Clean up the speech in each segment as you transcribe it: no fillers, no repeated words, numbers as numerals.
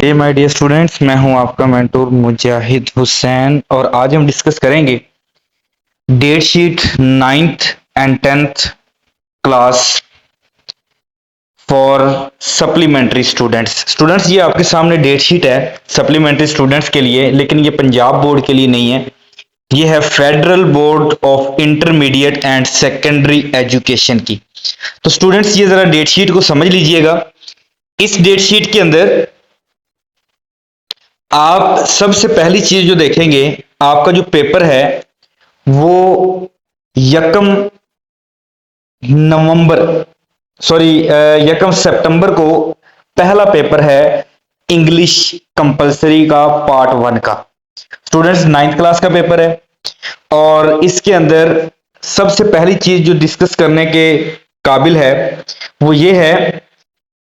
Hey my dear students, मैं हूं आपका मेंटोर मुजाहिद हुसैन और आज हम डिस्कस करेंगे date sheet ninth and tenth class for supplementary students. ये आपके सामने डेट शीट है सप्लीमेंट्री स्टूडेंट्स के लिए, लेकिन ये पंजाब बोर्ड के लिए नहीं है। ये है federal board of intermediate and secondary education की। तो स्टूडेंट्स, ये जरा डेट शीट को समझ लीजिएगा। इस डेट शीट के अंदर आप सबसे पहली चीज जो देखेंगे, आपका जो पेपर है वो यकम नवंबर सॉरी यकम सितंबर को पहला पेपर है इंग्लिश कंपलसरी का पार्ट 1 का। स्टूडेंट्स, नाइन्थ क्लास का पेपर है और इसके अंदर सबसे पहली चीज जो डिस्कस करने के काबिल है वो ये है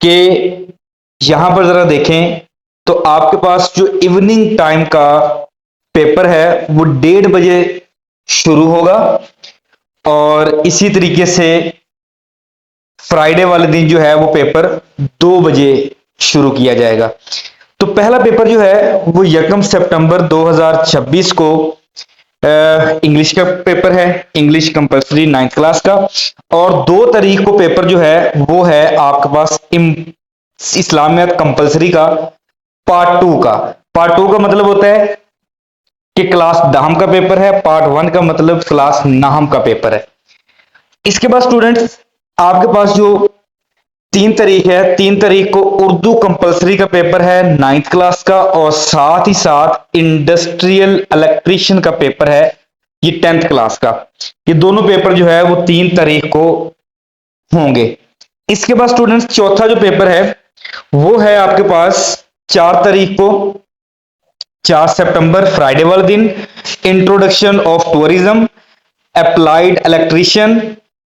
कि यहां पर जरा देखें तो आपके पास जो इवनिंग टाइम का पेपर है वो 1:30 बजे शुरू होगा और इसी तरीके से फ्राइडे वाले दिन जो है वो पेपर 2 बजे शुरू किया जाएगा। तो पहला पेपर जो है वो यकम सितंबर 2026 को इंग्लिश का पेपर है, इंग्लिश कंपलसरी नाइन्थ क्लास का। और 2 तारीख को पेपर जो है वो है आपके पास इस्लामियत कंपलसरी का पार्ट 2 का। पार्ट 2 का मतलब होता है कि क्लास दाहम का पेपर है, पार्ट 1 का मतलब क्लास नाहम का पेपर है। इसके बाद स्टूडेंट्स, आपके पास जो 3 तारीख है, 3 तारीख को उर्दू कंपलसरी का पेपर है नाइन्थ क्लास का और साथ ही साथ इंडस्ट्रियल इलेक्ट्रीशियन का पेपर है ये 10th क्लास का। ये दोनों पेपर जो है वो 3 तारीख को होंगे। इसके बाद स्टूडेंट्स, चौथा जो पेपर है वो है आपके पास 4 तारीख को, 4 सितंबर फ्राइडे वाले दिन, introduction of tourism, applied electrician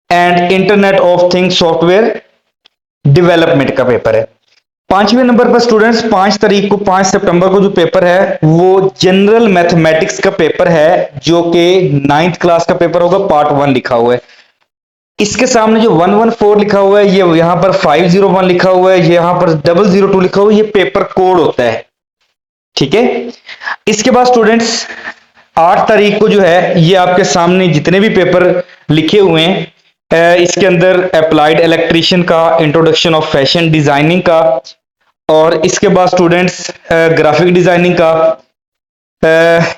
and internet of things software development का पेपर है। 5वें नंबर पर स्टूडेंट्स, 5 तारीख को, 5 सितंबर को जो पेपर है वो जनरल मैथमेटिक्स का पेपर है जो कि नाइन्थ क्लास का पेपर होगा, पार्ट 1 लिखा हुआ है। इसके सामने जो 114 लिखा हुआ है, ये यहां पर 501 लिखा हुआ है, यहां पर 002 लिखा हुआ है, ये पेपर कोड होता है, ठीक है। इसके बाद स्टूडेंट्स, 8 तारीख को जो है ये आपके सामने जितने भी पेपर लिखे हुए हैं, इसके अंदर अप्लाइड इलेक्ट्रीशियन का, इंट्रोडक्शन ऑफ फैशन डिजाइनिंग का, और इसके बाद स्टूडेंट्स ग्राफिक डिजाइनिंग का,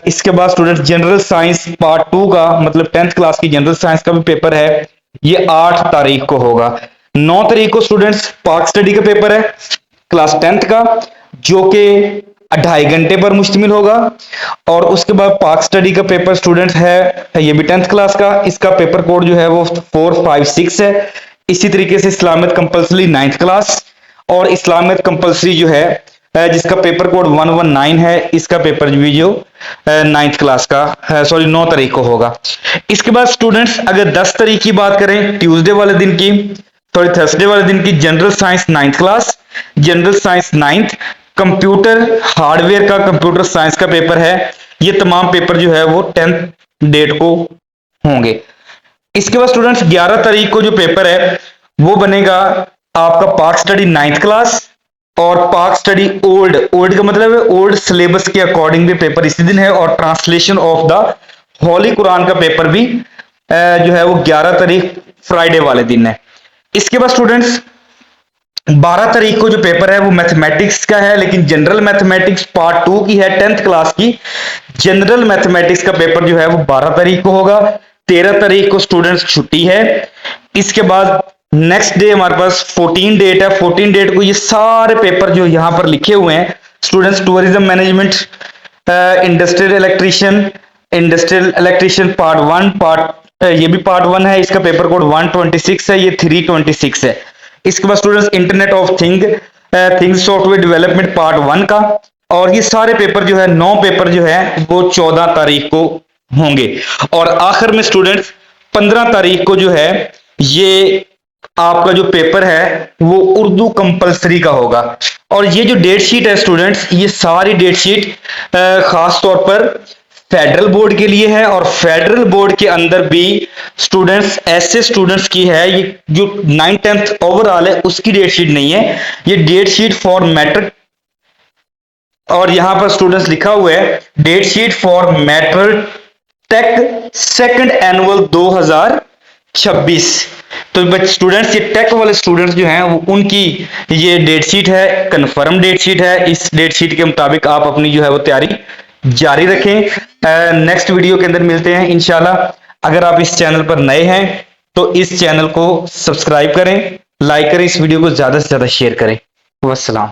इसके बाद स्टूडेंट्स जनरल साइंस पार्ट 2 का, मतलब 10th क्लास की जनरल साइंस का भी पेपर है, ये 8 तारीख को होगा। 9 तारीख को स्टूडेंट्स पार्क स्टडी का पेपर है क्लास 10th का, जो कि 2.5 घंटे पर मुश्तमिल होगा। और उसके बाद पार्क स्टडी का पेपर स्टूडेंट्स है, ये भी 10th क्लास का, इसका पेपर कोड जो है वो 456 है। इसी तरीके से इस्लामियत कंपलसरी 9th क्लास और इस्लामियत कंपलसरी जो है जिसका पेपर कोड 119 है, इसका पेपर भी जो 9th क्लास का सॉरी 9 तारीख को होगा। इसके बाद स्टूडेंट्स, अगर 10 तारीख की बात करें, ट्यूसडे वाले दिन की, सॉरी थर्सडे वाले दिन की, general science 9th class, general science 9th, computer hardware का, कंप्यूटर साइंस का पेपर है। ये तमाम पेपर जो है वो 10th डेट को होंगे। इसके बाद स्टूडेंट्स, 11 तारीख को जो पेपर है वो बनेगा आपका पार्क स्टडी 9th क्लास और पार्क स्टडी ओल्ड, ओल्ड का मतलब है ओल्ड सिलेबस के अकॉर्डिंग भी पेपर इसी दिन है, और translation of the Holi Quran का पेपर भी जो है वो 11 तारीख फ्राइडे वाले दिन है। इसके बाद स्टूडेंट्स, 12 तारीख को जो पेपर है वो मैथमेटिक्स का है, लेकिन जनरल मैथमेटिक्स पार्ट 2 की है, 10th क्लास की। जनरल मैथमेटिक्स का पेपर जो है वो 12 तारीख को होगा। 13 तारीख को स्टूडेंट्स छुट्टी है। इसके बाद नेक्स्ट डे हमारे पास 14 डेट है, 14 डेट को ये सारे पेपर जो यहां पर लिखे हुए हैं students, tourism management, industrial electrician part 1, ये भी पार्ट 1 है, इसका पेपर कोड 126 है, ये 326 है। इसके बाद students, internet of things software development part 1 का, और ये सारे पेपर जो है 9 पेपर जो है वो 14 तारीख को होंगे। और आखिर में स्टूडेंट्स, 15 तारीख को जो है ये आपका जो पेपर है वो उर्दू कंपलसरी का होगा। और ये जो डेट शीट है स्टूडेंट्स, ये सारी डेट शीट खास तौर पर फेडरल बोर्ड के लिए है, और फेडरल बोर्ड के अंदर भी स्टूडेंट्स ऐसे स्टूडेंट्स की है, ये जो 9th 10th ओवरऑल है उसकी डेट शीट नहीं है, ये डेट शीट फॉर मैट्रिक और यहां पर स्टूडेंट्स लिखा हुआ है date sheet for matric tech second annual 2026। तो स्टूडेंट्स, ये टेक वाले स्टूडेंट्स जो हैं वो उनकी ये डेट शीट है, कंफर्म डेट शीट है। इस डेट शीट के मुताबिक आप अपनी जो है वो तैयारी जारी रखें। नेक्स्ट वीडियो के अंदर मिलते हैं इंशाल्लाह। अगर आप इस चैनल पर नए हैं तो इस चैनल को सब्सक्राइब करें, लाइक करें, इस वीडियो को ज्यादा से ज्यादा शेयर करें। वस्सलाम।